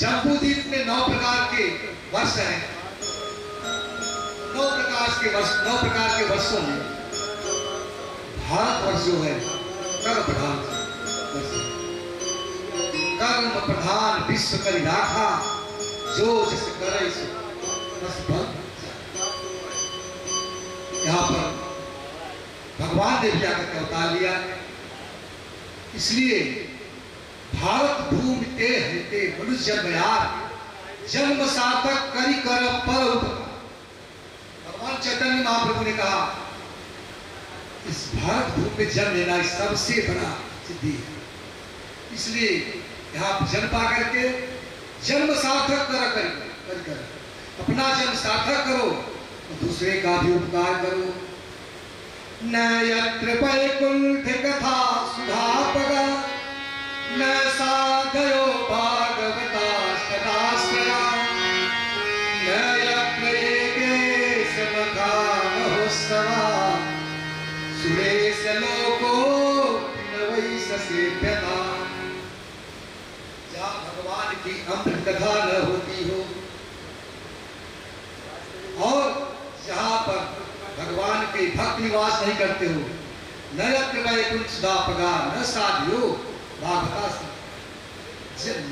जम्बूद्वीप में 9 प्रकार के वर्ष हैं। 9 प्रकार के वर्षों में भारतवर्ष जो है कर्म प्रधान वर्ष है। कर्म प्रधान विश्व करि राखा, जो जिस करे सो बस बल। यहाँ पर भगवान ने भी आकर के अवतार लिया, इसलिए भारत भूमि ते हेते मनुष्य जन्म यार, जन्म सार्थक करी कर पर उपकार। भगवान चैतन्य महाप्रभु ने कहा इस भारत भूमि में जन्म लेना सबसे बड़ा सिद्धि है। इसलिए यहाँ जन्म पा करके जन्म सार्थक कर अपना जन्म सार्थक करो और दूसरे का भी उपकार करो। न यत्र वैकुंठ कथा सुधा पगा, न साधयो भागवता सदाश्रया, न यत्र एके समधा महोत्सवा, सुरेश लोको न वै ससेव्यता। जहाँ भगवान की अमृत कथा न होती हो और जहाँ पर भगवान के भक्त निवास नहीं करते हो, न यत्र वैकुंठ सुधा पगा, न साधयो भागवता,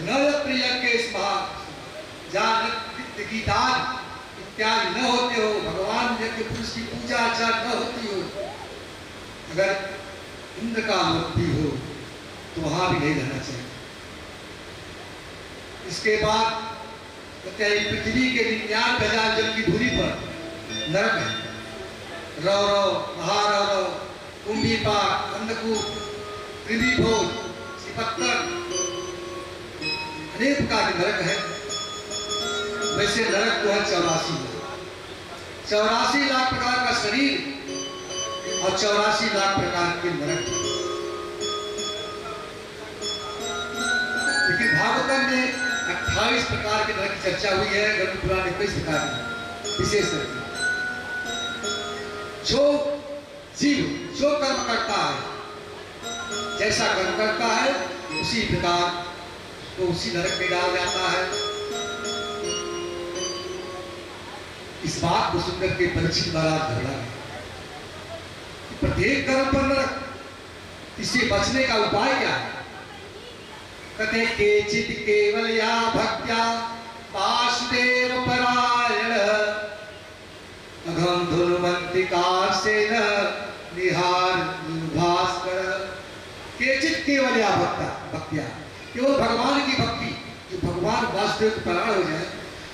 न यत्र यज्ञ स्महा, जहाँ नित्य गीतान इत्यादि न होते हो, भगवान यज्ञ पुरुष की पूजा अर्चना न होती हो, अगर इंद्र का मूर्ति हो तो वहां भी नहीं रहना चाहिए। इसके बाद कहते हैं पृथ्वी के 99,000 जल की दूरी पर नरक है। रौरव, महारौरव, कुंभीपाक, अंधकूप, त्रिभुज, सिपत्तर, अनेक प्रकार के नरक है। वैसे नरक तो है 84 लाख प्रकार का शरीर और 84 लाख प्रकार के नरक। लेकिन भागवतम में 28 प्रकार के नरक की चर्चा हुई है, गरुड़ पुराण में 21 प्रकार की विशेष करके। जो जीव जो कर्म करता है, जैसा कर्म करता है उसी प्रकार तो उसी नरक में डाल जाता है। इस बात को सुनकर के परीक्षित महाराज घबरा गए। प्रत्येक कर्म पर नरक, इससे बचने का उपाय क्या है? कहते केचित केवल या भक्त्या वासुदेव परायण, अघम धुनुमंतिकार से न निहार भास्कर। केचित केवल या भक्त्या, केवल भगवान की भक्ति, जो भगवान वासुदेव को परायण हो जाए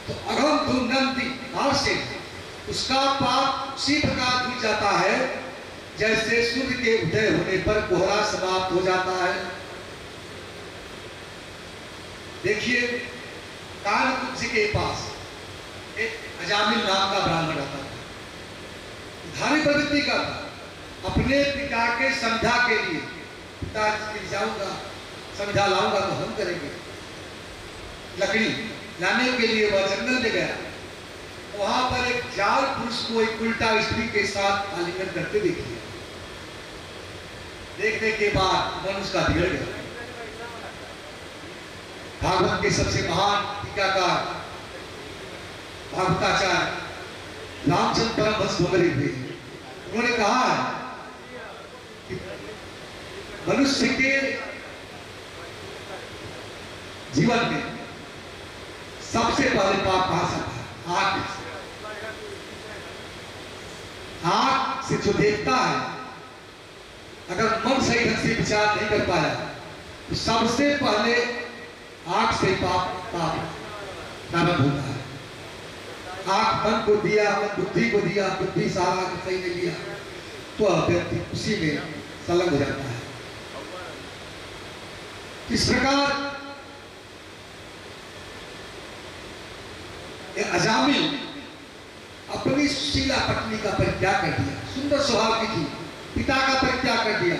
तो अघम धुनुमंतिकार से उसका पाप उसी प्रकार धुल जाता है जैसे सूर्य के उदय होने पर कोहरा समाप्त हो जाता है। देखिए कानकुब्ज के पास एक अजामिल नाम का ब्राह्मण रहता था, धार्मिक प्रवृत्ति का था। अपने पिता के संध्या के लिए, पिता के जाऊंगा संध्या लाऊंगा तो हम करेंगे, लकड़ी लाने के लिए वह जंगल में गया। वहां पर एक जाल पुरुष को एक उल्टा स्त्री के साथ आलिंगन करते देखिए। देखने के बाद मन उसका बिगड़ गया। भागवत के सबसे महान टीकाकार भागवताचार्य रामचंद्र परमहंस भोगरे थे। उन्होंने कहा कि मनुष्य के जीवन में सबसे पहले पाप कहां से आता है? आंख से जो देखता है, अगर मन सही ढंग से विचार नहीं कर पाया तो सबसे पहले आंख से पाप प्रारंभ होता है। आंख मन को दिया, मन बुद्धि को दिया, बुद्धि सारा सही नहीं दिया तो व्यक्ति उसी में संलग्न हो जाता है। इस प्रकार अजामिल अपनी सुशीला पत्नी का परित्याग कर दिया, सुंदर स्वभाव की थी, पिता का परित्याग कर दिया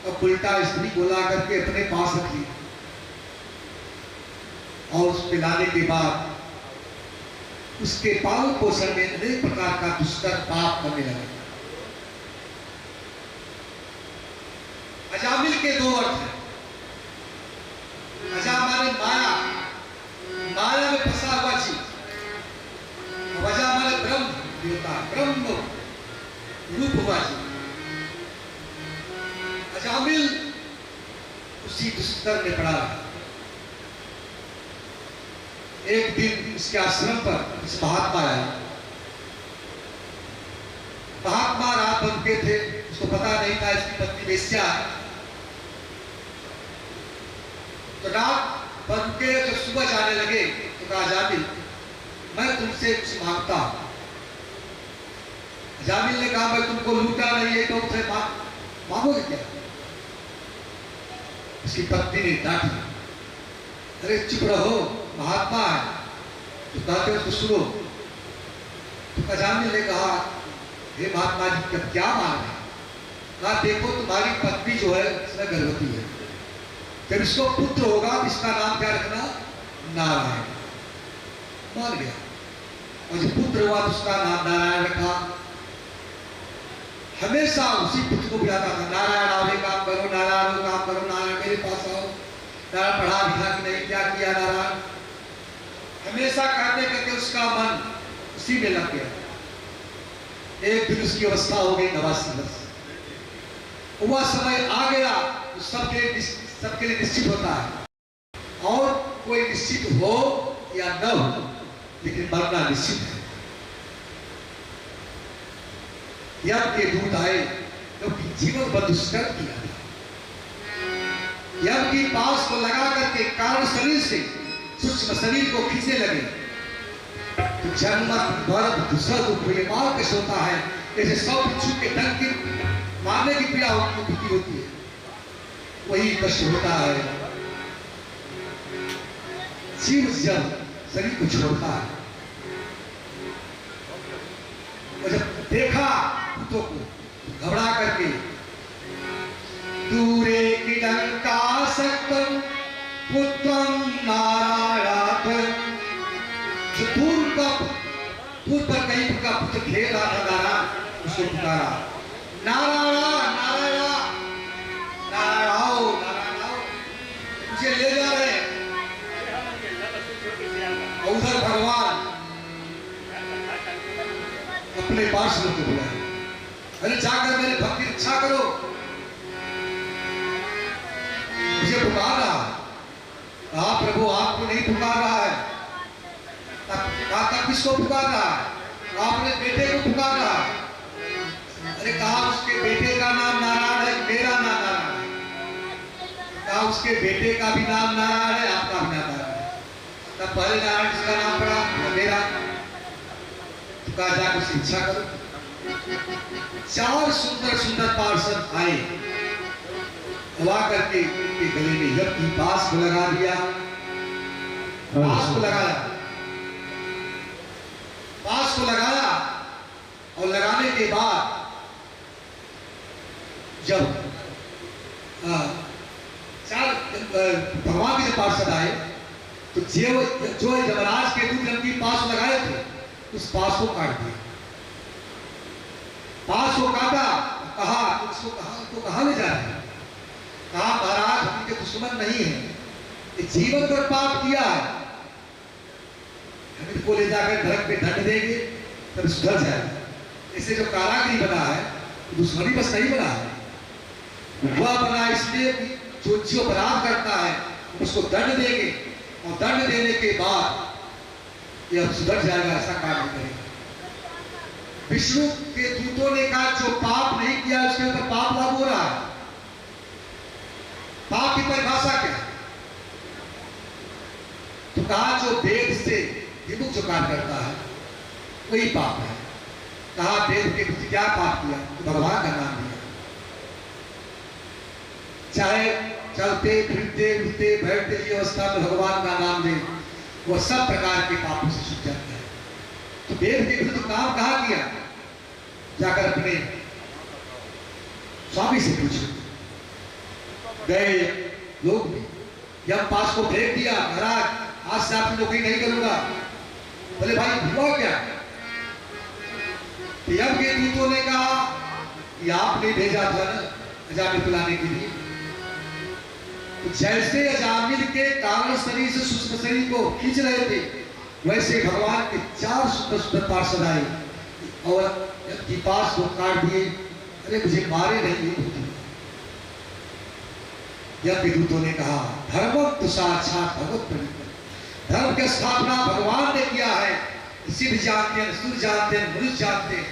और उल्टा स्त्री को ला करके अपने पास रख लिया और उस पिलाने के बाद उसके पालन पोषण में अनेक प्रकार का दुष्कर पाप करने लगे। अजामिल के दो अर्थ हैं। अजा माने माया, अजामिल उसी दुष्कर में पड़ा रहा। एक दिन उसके आश्रम पर इस महात्मा आया। महात्मा रात बन के थे, उसको पता नहीं था इसकी पत्नी वेश्या है। तो रात बन के जब सुबह जाने लगे तो कहा अजामिल मैं तुमसे कुछ मांगता हूं। अजामिल ने कहा मैं तुमको लूटा नहीं है तो उसे मांगोगे क्या? उसकी पत्नी ने डांटी, अरे चुप रहो, महात्मा है तो कहते उसको सुनो। तो अजामिल ने कहा हे महात्मा जी क्या मांग है? कहा देखो तुम्हारी पत्नी जो है उसमें गर्भवती है, जब इसको पुत्र होगा तो इसका नाम क्या रखना? नारायण। मान गया और जब पुत्र हुआ तो उसका नाम नारायण रखा। हमेशा उसी पुत्र को बुलाता था, नारायण आओ ये काम करो, नारायण काम करो, नारायण मेरे पास आओ, नारायण पढ़ा लिखा कि नहीं, क्या किया नारायण। हमेशा कहते कहते उसका मन उसी में लग गया। एक दिन उसकी अवस्था हो गई 89 वर्ष। वह समय आ गया तो सबके लिए निश्चित होता है, और कोई निश्चित हो या न हो लेकिन मरना निश्चित है। यम के दूत आए क्योंकि जीवन पर दुष्कर किया था। यम की पास को लगा करके कारण शरीर से सूक्ष्म शरीर को खींचने लगे तो जन्म गर्भ दूसरा दुख ये मार कष्ट होता है, जैसे 100 बिच्छू के डंक की मारने की पीड़ा होती है, वही कष्ट होता है जीव जब शरीर को छोड़ता है। और जब देखा भूतों को घबरा करके दूरे किडंका सक्तम पुत्रम नारायणात्, जो दूर पर कहीं का पुत्र खेल रहा था नारायण, उसको पुकारा नारायण नारायण नारायण आओ, नारायण आओ, मुझे ले जा रहे हैं। उधर भगवान अपने पार्षद को बुलाए, अरे जाकर मेरे भक्त की रक्षा करो, मुझे पुकार रहा है। कहा प्रभु आपको नहीं पुकार रहा है। कहा तब किसको पुकार रहा है? आपने बेटे को पुकार रहा है। अरे कहा उसके बेटे का नाम नारायण है, मेरा नाम नारायण है। कहा उसके बेटे का भी नाम नारायण है, आपका भी नाम नारायण है। तब पहले नारायण जिसका नाम पड़ा मेरा, तो कहा जाकर उसकी इच्छा करो। 4 सुंदर सुंदर पार्षद आए, हवा करके उनके गले में यम की पास को लगा दिया, पास को लगाया, पास को लगाया, और लगाने के बाद जब भगवान के जब पार्षद आए तो जो यमराज के दूत यम की पास लगाए थे उस पास को काट दिया। पास को काटा, कहा तो कहां ले जा रहे हैं? कहा महाराज हम इनके दुश्मन नहीं है, जीवन पर पाप किया है, हम इनको ले जाकर नरक पे दंड देंगे तब सुधर जाएगा। इससे जो कारागिरी बना है दुश्मनी बस नहीं बना है, वह बना इसलिए जो अपराध करता है उसको दंड देंगे और दंड देने के बाद यह सुधर जाएगा, ऐसा काम करेगा। विष्णु के दूतों ने कहा जो पाप नहीं किया उसके ऊपर पाप लागू हो रहा है। पाप की परिभाषा क्या है? तो कहा जो वेद से विमुख जो काम करता है वही पाप है। कहा वेद के कुछ क्या पाप किया? तो भगवान का नाम लिया, चाहे चलते फिरते उठते बैठते की अवस्था में भगवान का नाम ले, वह सब प्रकार के पापों से छूट जाता है। तो वेद के विरुद्ध काम कहा किया? जाकर अपने स्वामी से पूछो। गए लोग भी जब पास को फेंक दिया, महाराज आज से आपकी नौकरी नहीं करूंगा। बोले भाई हुआ क्या? यम के दूतों ने कहा कि आपने भेजा था ना अजामिल पिलाने के लिए। तो जैसे अजामिल के कारण शरीर से सूक्ष्म शरीर को खींच रहे थे, वैसे भगवान के 4 सुंदर सुंदर पार्षद आए और पास को काट दिए। अरे मुझे मारे नहीं होती, यह विदूतों ने कहा धर्म तो साक्षात भगवत प्रणीत, धर्म की स्थापना भगवान ने किया है। शिव जानते हैं, सूर्य जानते हैं, मनुष्य जानते हैं,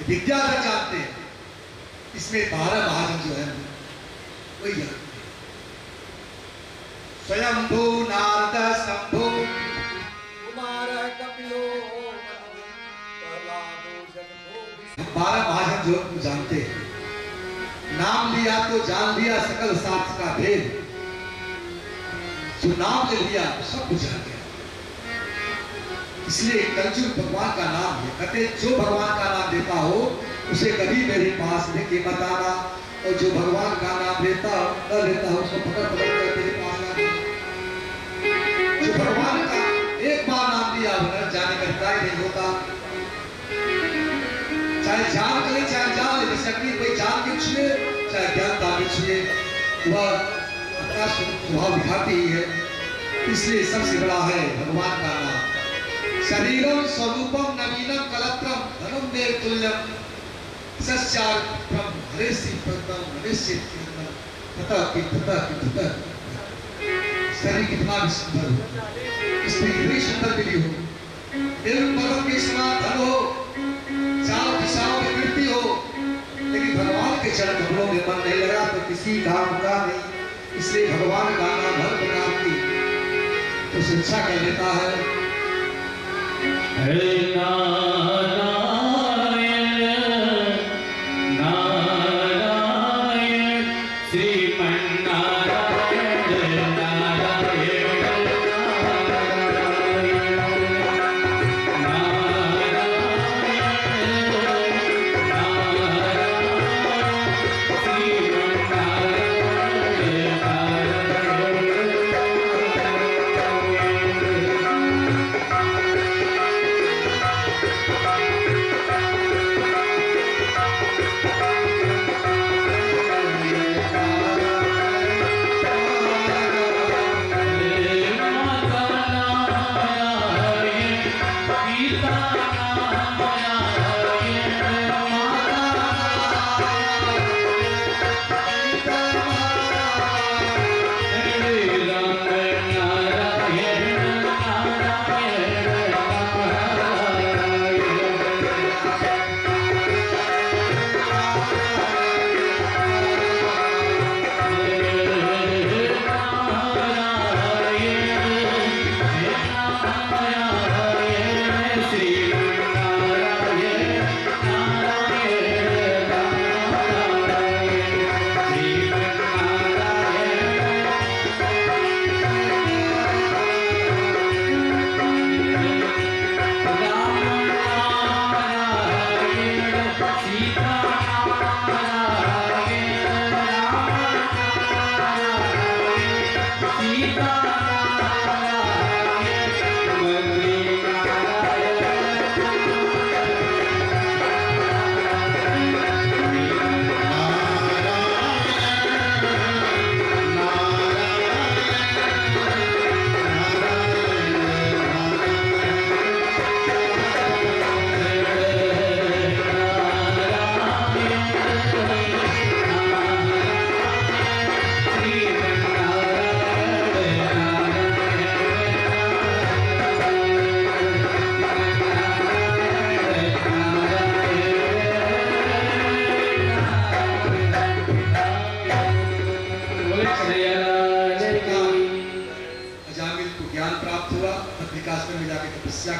विद्याधर जानते हैं। इसमें 12 महाजन जो है वही जानते हैं। स्वयंभू नारद शंभु कुमार कपिलो 12 महाजन जो जानते हैं। नाम लिया तो जान लिया सकल शास्त्र का भेद, जो नाम ले लिया सब कुछ जान गया। इसलिए कलयुग भगवान का नाम है। कहते जो भगवान का नाम देता हो उसे कभी मेरे पास लेके मत आना, और जो भगवान का नाम लेता न लेता हो उसको पकड़ पकड़ कर तेरे पास लाना। जो भगवान का एक बार नाम लिया उधर जाने का ट्राई नहीं होता, चाहे जान करे चाहे जान ले सकती, कोई जान के छुए चाहे ज्ञान दान के छुए, वह अपना स्वभाव दिखाती ही है। इसलिए सबसे बड़ा है भगवान का नाम। शरीरम स्वरूपम नवीनम कलत्रम धनम देव तुल्यम सच्चारम हरेशि पदम हरेशि कीर्तनम तथा की तथा की तथा। शरीर कितना भी सुंदर हो, इसमें इतनी सुंदर मिली हो, बिल्कुल पर्वत के समान धन हो, चारों दिशाओं में कीर्ति हो, लेकिन भगवान के चरण कमलों में मन नहीं लगा तो किसी काम का नहीं। इसलिए भगवान का नाम हर प्रकार की तो शिक्षा कर लेता है।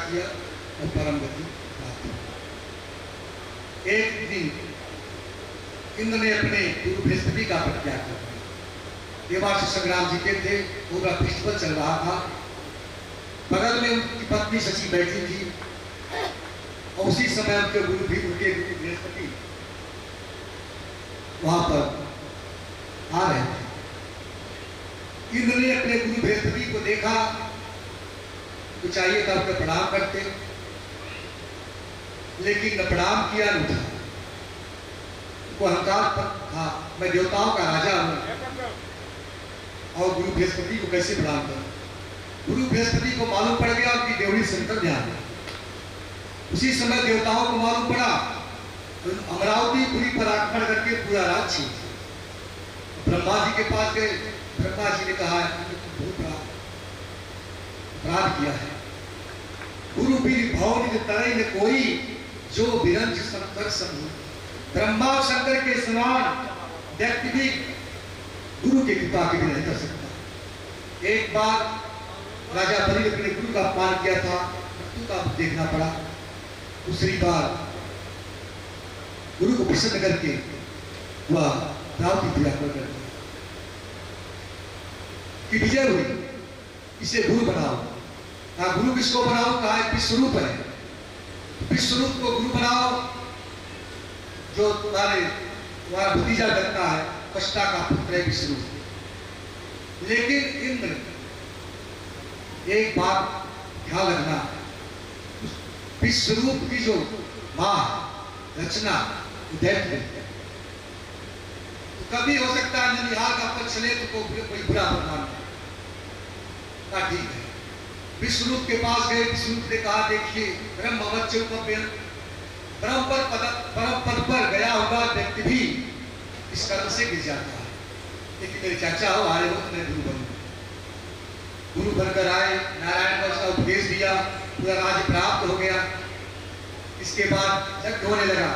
किया और परम गति प्राप्त हुई। एक दिन इंद्र ने अपने गुरु बृहस्पति का परित्याग कर दिया। देवासी संग्राम जी के थे, पूरा फेस्टिवल चल रहा था, बगल में उनकी पत्नी शची बैठी थी और उसी समय उनके गुरु भी उनके गुरु बृहस्पति वहां पर आ रहे थे। इंद्र ने अपने गुरु बृहस्पति को देखा तो चाहिए था उनको प्रणाम करते, लेकिन न प्रणाम किया न उठा। उनको अहंकार था, मैं देवताओं का राजा हूं और गुरु बृहस्पति को कैसे प्रणाम करूं। गुरु बृहस्पति को मालूम पड़ गया उनकी देवड़ी संतर ध्यान है। उसी समय देवताओं को मालूम पड़ा तो अमरावती पूरी पर आक्रमण करके पूरा राज्य ब्रह्मा जी के पास गए। ब्रह्मा जी ने कहा बहुत बड़ा अपराध किया है। गुरु भी भवन तरह न कोई जो विरंज शंकर समूह। ब्रह्मा और शंकर के समान व्यक्ति भी गुरु की कृपा के भी नहीं कर सकता। एक बार राजा बलि ने अपने गुरु का अपमान किया था, मृत्यु का देखना पड़ा। दूसरी बार गुरु को प्रसन्न करके वह राव की पूजा कर दिया कि विजय हुई, इसे गुरु बनाओ। कहा गुरु किसको बनाओ? कहा एक विश्वरूप है, विश्वरूप को गुरु बनाओ जो तुम्हारा भतीजा लगता है, कष्टा का पुत्र है विश्वरूप। लेकिन इंद्र एक बात ध्यान रखना, विश्वरूप की जो मां रचना दैत्य, तो कभी हो सकता है ननिहाल का पद चले तो कोई बुरा मान ले। ठीक है, विश्वरूप के पास गए। विश्वरूप ने कहा देखिए ब्रह्म परम पद पर गया हुआ व्यक्ति भी इस कर्म से गिर जाता है। लेकिन मेरे चाचा हो आए हो तो मैं गुरु बनूं। गुरु बनकर आए, नारायण का उसका उपदेश दिया, पूरा राज्य प्राप्त हो गया। इसके बाद यज्ञ होने लगा।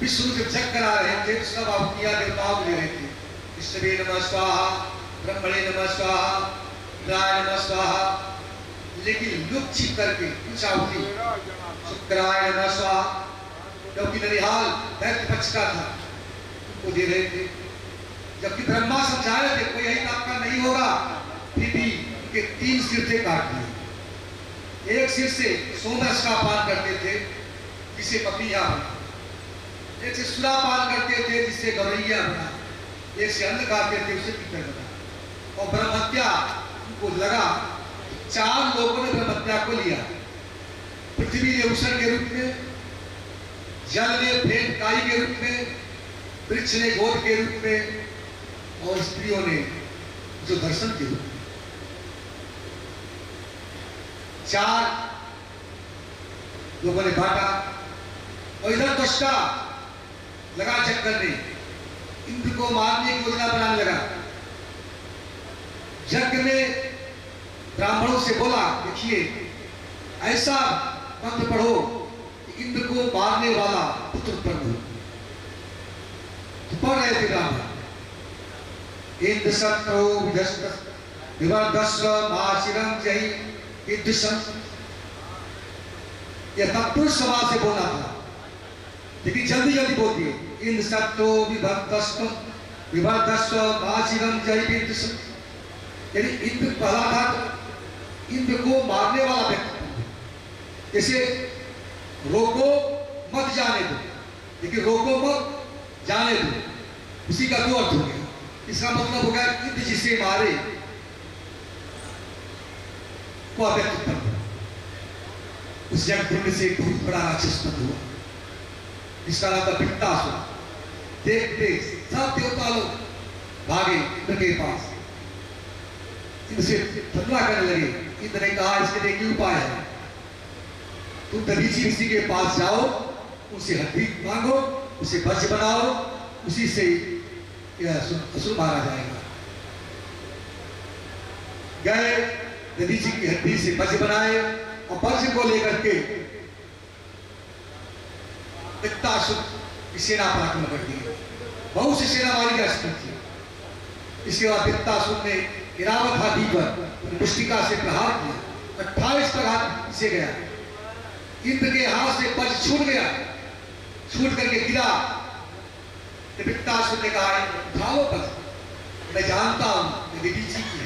विष्णु जब जग करा रहे थे तो सब आहुतियां देवताओं ले रहे थे। विष्णवे नमः स्वाहा, ब्रह्मणे नमः स्वाहा, इंद्राय नमः स्वाहा। लेकिन लुक छिप करके कुछ आहुति शुक्राय नमः स्वाहा, क्योंकि ननिहाल दैत्य पक्ष का था, उनको दे रहे थे। जबकि ब्रह्मा समझा रहे थे कोई यही आपका नहीं होगा, फिर भी उनके 3 सिर थे काट दिए। एक सिर से सोमरस का पान करते थे जिसे पपीहा बना, एक से सुरापान करते थे जिससे गौरैया बना, एक से अन्न खाते थे उसे पीतर बना। और ब्रह्महत्या उनको लगा। 4 लोगों ने ब्रह्महत्या को लिया। पृथ्वी ने उषण के रूप में, जल ने फेंट काई के रूप में, वृक्ष ने गोद के रूप में, और स्त्रियों ने जो दर्शन के रूप में। 4 लोगों ने बांटा। और इधर दृष्टा लगा चक्कर ने इंद्र को मारने की योजना बनाने लगा। यज्ञ में ब्राह्मणों से बोला देखिए ऐसा मंत्र पढ़ो कि इंद्र को मारने वाला पुत्र उत्पन्न हो। तो पढ़ रहे थे ब्राह्मण, इंद्र शत्रो विवर्धस्व माशिरम जहि विद्विषं। यह तत्पुरुष समाज से बोलना था, लेकिन जल्दी जल्दी बोल दिए। इंद्र शत्रो विवर्धस्व माशिरम जहि विद्विषं। यानी इंद्र पहला था इंद्र को मारने वाला व्यक्ति। जैसे रोको मत जाने दो, लेकिन रोको मत जाने दो, उसी का 2 अर्थ हो गया। इसका मतलब हो गया इंद्र जिसे मारे वो व्यक्ति उत्पन्न हुआ। उस यज्ञ से एक बहुत बड़ा राक्षस उत्पन्न हुआ, इसका नाम था वृत्तासुर। देखते सब देवता लोग भागे इंद्र के पास, इनसे फतवा करने लगे। इंद्र ने कहा इसके लिए क्या उपाय है? तुम दधीचि ऋषि के पास जाओ, उसे हड्डी मांगो, उसे वज्र बनाओ, उसी से असुर मारा जाएगा। गए दधीचि की हड्डी से वज्र बनाए और वज्र को लेकर के वृत्तासुर की सेना पर आक्रमण कर दी। बहुत सी सेना मारी जा सकती थी। इसके बाद वृत्तासुर ने इरावत हाथी पर पुष्टिका से प्रहार किया। 28 प्रहार से गया। इंद्र के हाथ से वज्र छूट गया, छूट करके गिरा। वृत्तासुर ने कहा उठाओ वज्र, मैं जानता हूं दधीचि की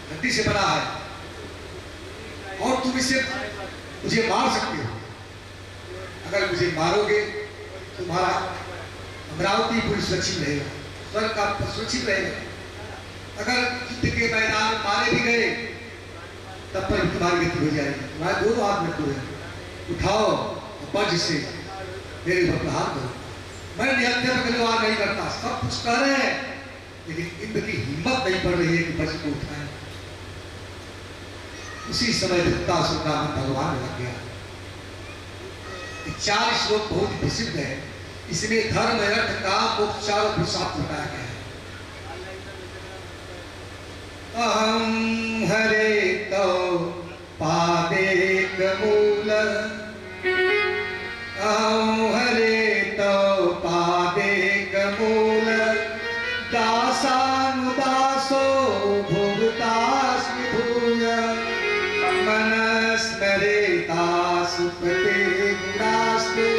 हड्डी से बना है और तुम इसे मुझे मार सकते हो। अगर मुझे मारोगे तुम्हारा अमरावती पूरी सुरक्षित रहेगा, स्वर्ग का सुरक्षित रहेगा। अगर युद्ध के मैदान मारे भी गए तब पर तुम्हारी मृत्यु हो जाएगी। तुम्हारे 2 हाथ मृत्यु है। उठाओ और वज्र से मेरे ऊपर प्रहार करो। मैं निहत्या पर व्यवहार नहीं करता, सब कुछ कह रहे हैं, लेकिन इंद्र की हिम्मत नहीं पड़ रही है कि वज्र को उठाएं। उसी समय वृत्तासुर का मन भगवान लग गया। 4 श्लोक बहुत प्रसिद्ध है। इसमें धर्म अर्थ काम मोक्ष चारों पुरुषार्थ बताया गया है। अहम हरे तो पादे कमूल, अहम हरे तो पादे कमूल, दासानुदासो भुगतास्मि भूय, मनस्मरेता सुपते गुणास्ते,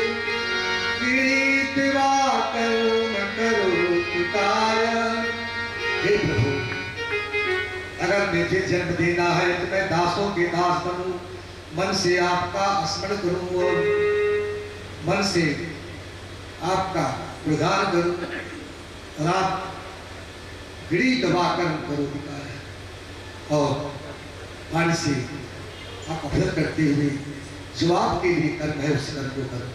कीर्तिवा कर्म करोतु काय। हे प्रभु, अगर मुझे जन्म देना है तो मैं दासों के दास बनूं, मन से आपका स्मरण करूं और मन से आपका प्रदान करूं, और आप गिरी दबा कर्म करो है और पानी से आप अभ्यर्थ करते हुए जवाब के लिए कर्म है उस कर्म को करो।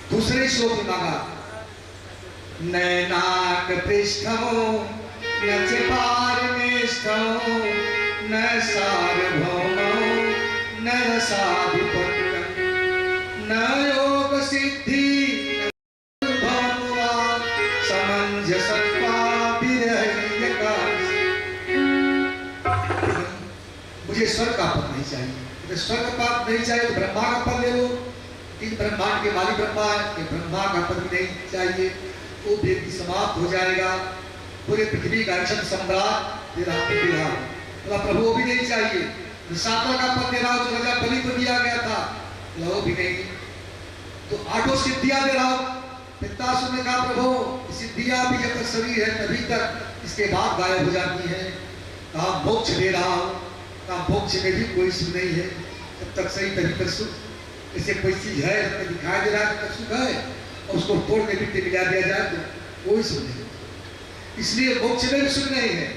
दूसरे श्लोक में मांगा, नैनाक पृष्ठमो न च पारमेष्ठमो न सार्वभौमो न रसाधिपत्यं न योग सिद्धि न भौमवा समंजसत्वा विरह्यकांसि। मुझे स्वर्ग का पद नहीं चाहिए, मुझे स्वर्ग का पद नहीं चाहिए तो ब्रह्मा का पद ले लो। तीन ब्रह्मांड के मालिक ब्रह्मा है, ब्रह्मा का पद भी नहीं चाहिए, वो व्यक्ति समाप्त हो जाएगा। पूरे पृथ्वी का रक्षक सम्राट तेरा प्रभु भी नहीं चाहिए। सातवा का पद दे रहा हो जो राजा बलि को दिया गया था, वो भी नहीं। तो आठों सिद्धियां दे रहा हो। पितासुर ने कहा प्रभु सिद्धियां भी जब तक शरीर है तभी तक, इसके बाद गायब हो जाती है। कहा मोक्ष दे रहा हूं, कहा मोक्ष में भी कोई सुख नहीं है जब तक सही तभी तक सुख। जैसे कोई चीज है जब तक दिखाई दे रहा है तब तक सुख है, और उसको तोड़ने मिट्टी मिला दिया जाए तो कोई सुख नहीं। इसलिए मोक्ष में भी सुख नहीं है।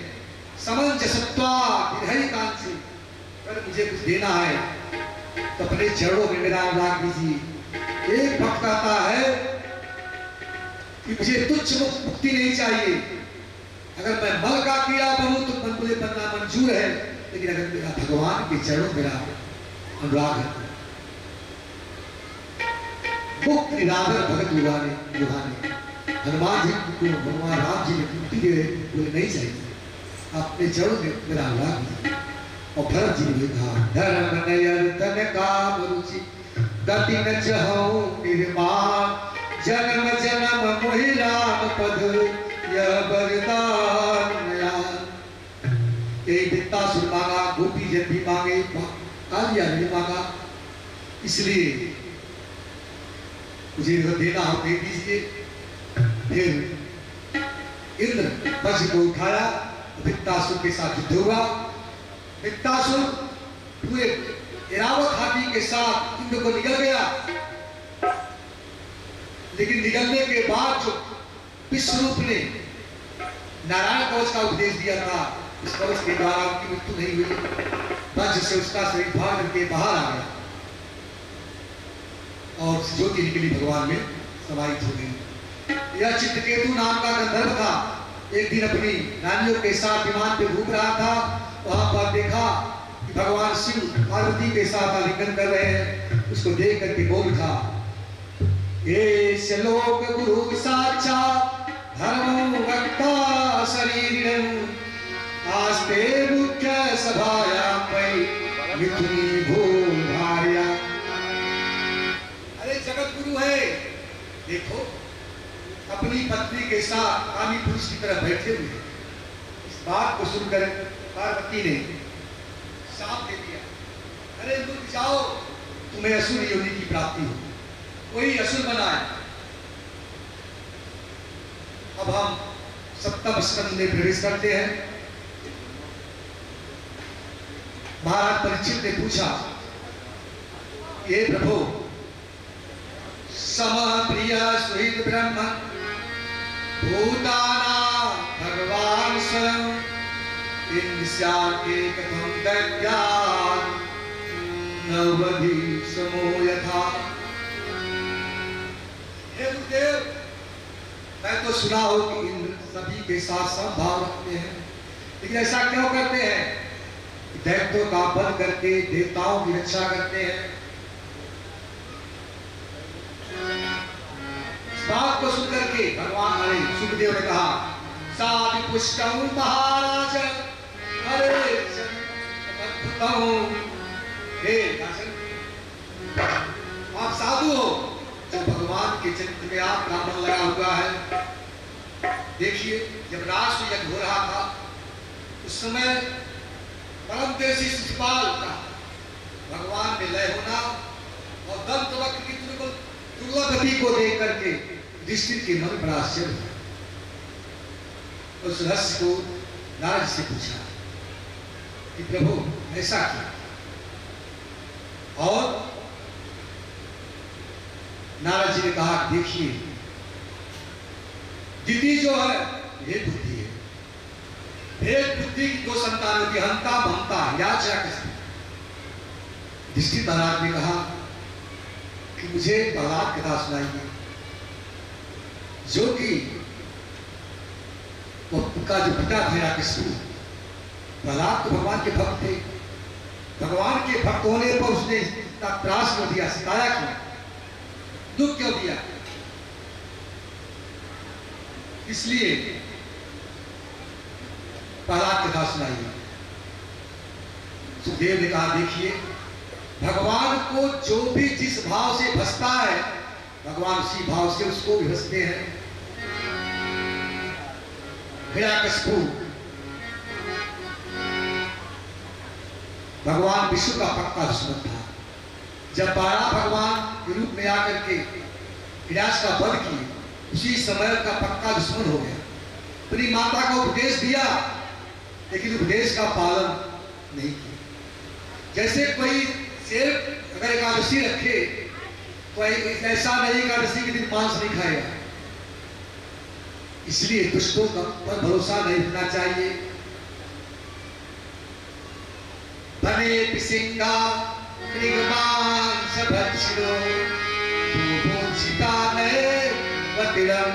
समंजसत्वा विरह्यकांसि, अगर मुझे कुछ देना है तो अपने चरणों में मेरा अनुराग दीजिए। एक भक्त आता है कि मुझे तुच्छ मुक्ति नहीं चाहिए, अगर मैं मल का कीड़ा बनूं तो मुझे बनना मंजूर है, लेकिन अगर मेरा भगवान के चरणों मेरा अनुराग है। मुक्त निराधर भगत युवाने हनुमान जी को भगवान राम जी ने मुक्ति दे रहे, बोले नहीं चाहिए, अपने चरणों में मेरा अनुराग है। और भरत जी ने कहा धर्म नयन तन काम रुचि गति न चाहूं निर्माण, जन्म जन्म मोहि राम पद यह वरदान नया। यही वृत्तासुर मांगा, गोपी जन भी मांगे, कालिया ने मांगा। इसलिए मुझे देना हो दे दीजिए। फिर इंद्र वज्र को उठाया, वृत्तासुर के साथ युद्ध हुआ। वृत्तासुर पूरे ऐरावत हाथी के साथ इंद्र को निकल गया, लेकिन निकलने के बाद जो विश्वरूप ने नारायण कवच का उपदेश दिया था, इस कवच के द्वारा उनकी मृत्यु नहीं हुई, वज्र से उसका शरीर भाग करके बाहर आ गया और ज्योति निकली भगवान में समाहित हो गई। यह चित्रकेतु नाम का गंधर्व था, एक दिन अपनी रानियों के साथ विमान पे घूम रहा था। वहां पर देखा कि भगवान शिव पार्वती के साथ आलिंगन कर रहे हैं। उसको देख करके बोल उठा, ये श्लोक गुरु साक्षात धर्म वक्ता शरीरं आस्ते मुख्य सभायां वै मिथुनी भूल भार्या। अरे जगत गुरु है, देखो अपनी पत्नी के साथ कामी पुरुष की तरह बैठे हुए। इस बात को सुनकर पार्वती ने साफ दे दिया, अरे रुक जाओ, तुम्हें असुर योनि की प्राप्ति हो। वही असुर बनाए। अब हम सप्तम स्कंद में प्रवेश करते हैं। महाराज परीक्षित ने पूछा, ये प्रभु सम प्रिय सुहित ब्रह्म भूताना भगवान स्वयं इंद्रस्याके कथम दैत्यान् नवधि समो यथा। हे गुरुदेव, मैं तो सुना हो कि इंद्र सभी के साथ समभाव रखते हैं, लेकिन ऐसा क्यों करते हैं? दैत्यों का वध करके देवताओं की रक्षा करते हैं। बात को सुनकर के भगवान अरे सुखदेव ने कहा, साधु पुष्टम महाराज अरे हे आप साधु हो, जो भगवान के चरित्र में आपका मन लगा हुआ है। देखिए, जब राष्ट्र यज्ञ हो रहा था उस समय परम देशी शिशुपाल का भगवान में लय होना और दंत वक्र की दुर्लभ गति को देख करके युधिष्ठिर के मन बड़ा आश्चर्य हुआ। उस रहस्य को नारद से पूछा कि प्रभु ऐसा क्यों? और नारद जी ने कहा, देखिए दिति जो है भेद बुद्धि है। भेद बुद्धि की दो संतानों की, हंता ममता याचना किसकी। युधिष्ठिर महाराज ने कहा कि मुझे प्रहलाद कथा सुनाइए, जो कि उनका जो पिता था हिरण्यकशिपु, प्रहलाद तो भगवान के भक्त थे। भगवान के भक्त होने पर उसने इतना त्रास क्यों दिया, सताया क्यों, दुख क्यों दिया? इसलिए प्रहलाद कथा सुनाइए। सुखदेव ने कहा, देखिए भगवान को जो भी जिस भाव से भसता है, भगवान उसी भाव से उसको भी भसते हैं। हिरण्यकशिपु भगवान विष्णु का पक्का दुश्मन था। जब बारह भगवान के रूप में आकर के हिरण्यकशिपु का वध किए, उसी समय का पक्का दुश्मन हो गया। अपनी माता को उपदेश दिया लेकिन उपदेश का पालन नहीं किया। जैसे कोई शेर अगर एकादशी रखे तो ऐसा नहीं एकादशी के दिन मांस नहीं खाएगा। इसलिए दुष्टों पर भरोसा नहीं रखना चाहिए। बने पिसिंगा मृगमांस भक्षिणो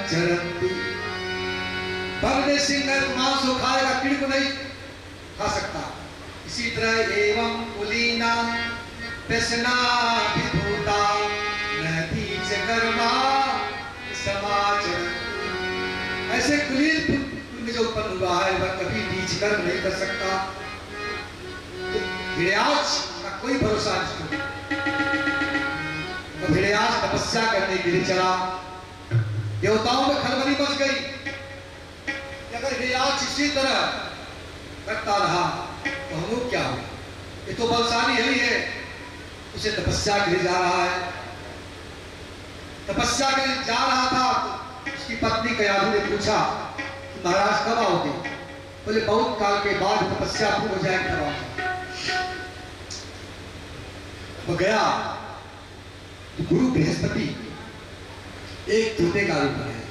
चरंती। भग में सिंह मांस को खाएगा, कीड़ को नहीं खा सकता। इसी तरह एवं कुलीना व्यसनाभिभूता नदी च कर्मा समाचरण। ऐसे कुलीन में जो उत्पन्न हुआ है वह कभी नीच कर्म नहीं कर सकता। तो हिरण्यकशिपु का कोई भरोसा नहीं। तो हिरण्यकशिपु तपस्या करने के लिए चला। देवताओं में खलबली मच गई कि अगर हिरण्यकशिपु इसी तरह करता रहा तो हम लोग क्या हो? ये तो बलशाली ही है, उसे तपस्या के लिए जा रहा है। तपस्या के लिए जा रहा था तो उसकी पत्नी कयाधु ने पूछा कि महाराज कब आओगे? बोले बहुत काल के बाद तपस्या पूर्ण हो जाएगी तब आओगे। वो गया तो गुरु बृहस्पति एक तोते का रूप बनाया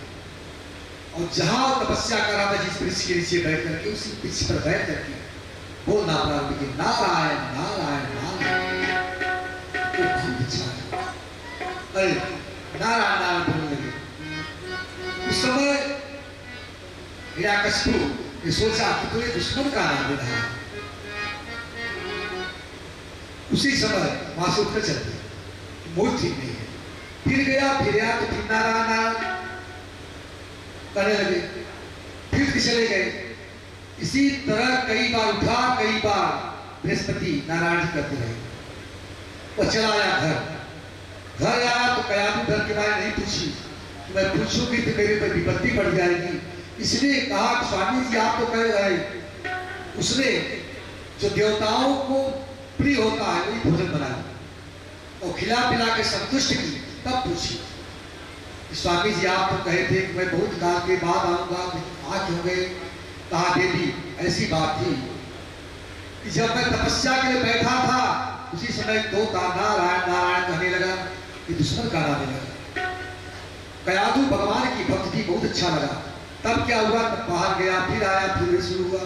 और जहां तपस्या कर रहा था जिस वृक्ष के नीचे बैठ करके, उसी वृक्ष पर बैठ करके बोलना प्रारंभ किया, नारायण नारायण नारायण। तो बहुत अच्छा है, अरे नारायण नारायण बोलने लगे। उस समय हिरण्यकशिपु ने सोचा कि तो ये दुश्मन का नाम ले रहा है। उसी समय वहां से उठकर चल दिया, मूड ठीक नहीं है। फिर गया तो फिर नारायण नारायण करने लगे, फिर चले गए। इसी तरह कई बार उठा, कई बार बृहस्पति नारायण जी करते रहे। वो चला आया घर आया तो कयाधु घर के बारे नहीं पूछी, तो मैं पूछूंगी तो मेरे पर विपत्ति बढ़ जाएगी। इसलिए कहा कि स्वामी जी आप तो कह रहे, उसने जो देवताओं को प्रिय होता है वही भोजन बनाया और खिला पिला के संतुष्ट की। तब पूछी स्वामी जी आप तो कहे थे कि मैं बहुत काल के बाद आऊंगा, आज हो गए। कहा देवी ऐसी बात थी कि जब मैं तपस्या के लिए बैठा था उसी समय दो नारायण नारायण कहने लगा, कि दुश्मन का नाम लगा। कयाधु भगवान की भक्ति बहुत अच्छा लगा। तब क्या हुआ, तब बाहर गया, फिर आया, फिर शुरू हुआ।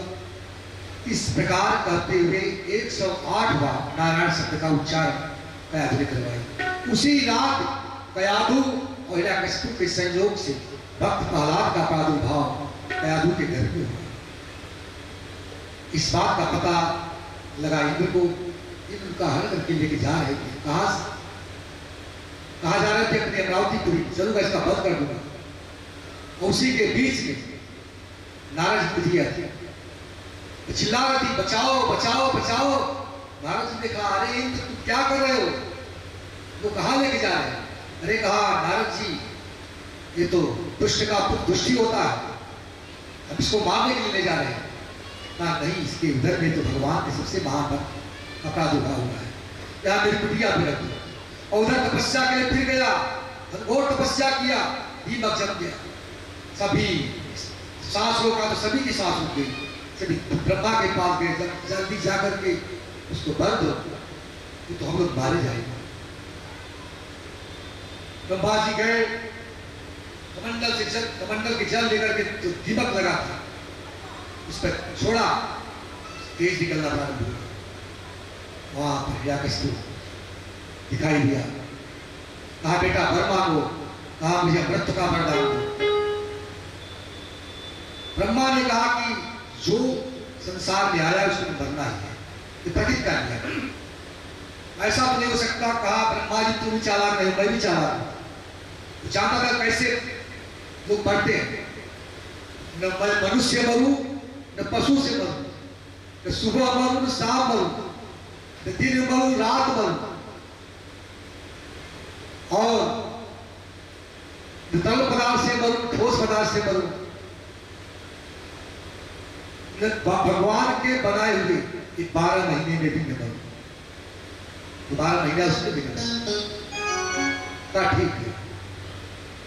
इस प्रकार कहते हुए 108 बार नारायण शब्द का उच्चारण कयाधु ने करवाई। उसी रात कयाधु और हिरण्यकशिपु के संयोग से भक्त प्रहलाद का प्रादुर्भाव कयाधु के घर में हुआ। इस बात का पता लगा इंद्र को, इंद्र का हरण करके लेके जा रहे थे। कहां से? कहा जा रहा है कि अपनी अमरावती पूरी जरूर इसका वध कर दूंगा। और उसी के बीच में नारद जी बुधिया थी, चिल्ला रही थी, बचाओ बचाओ बचाओ। नारद जी ने कहा, अरे इंद्र तुम क्या कर रहे हो, वो कहाँ लेके जा रहे हैं? अरे कहा, नारद जी ये तो दुष्ट का दुष्टी होता है, हम इसको मारने के लिए ले जा रहे हैं। कहा नहीं, इसके उधर में तो भगवान के सबसे महान अपराध उठा हुआ है, यहाँ मेरी कुटिया पे रख दो। और उधर तपस्या के लिए फिर गया, घोर तपस्या किया, दीमक जम गया, सभी सांस रोका तो सभी की सांस रुक गई। सभी ब्रह्मा के पास गए, जल्दी जाकर के उसको बर दो, तो हम लोग मारे जाएंगे। ब्रह्मा जी गए, कमंडल के जल लेकर के जो दीपक लगा था उस पर छोड़ा, तेज निकलना प्रारंभ हुआ। वहां पर हिरण्यकशिपु दिखाई दिया, कहा बेटा वर मांगो, कहा मुझे मृत्यु का वरदान दो। ब्रह्मा ने कहा कि जो संसार में आया उसको मरना ही है, ये प्रकट कर दिया। ऐसा तो नहीं हो सकता, कहा ब्रह्मा जी तुम भी चालाक नहीं, मैं भी चालाक हूं। जानता था कैसे लोग मरते हैं, न मनुष्य मरू न पशु से मरू, न सुबह मरू न शाम मरू, न दिन मरू रात मरू, और न तरल पदार्थ से मरू न ठोस पदार्थ से मरू, भगवान के बनाए हुए 12 महीने में भी न मरू। 12 महीना उसने भी ठीक है,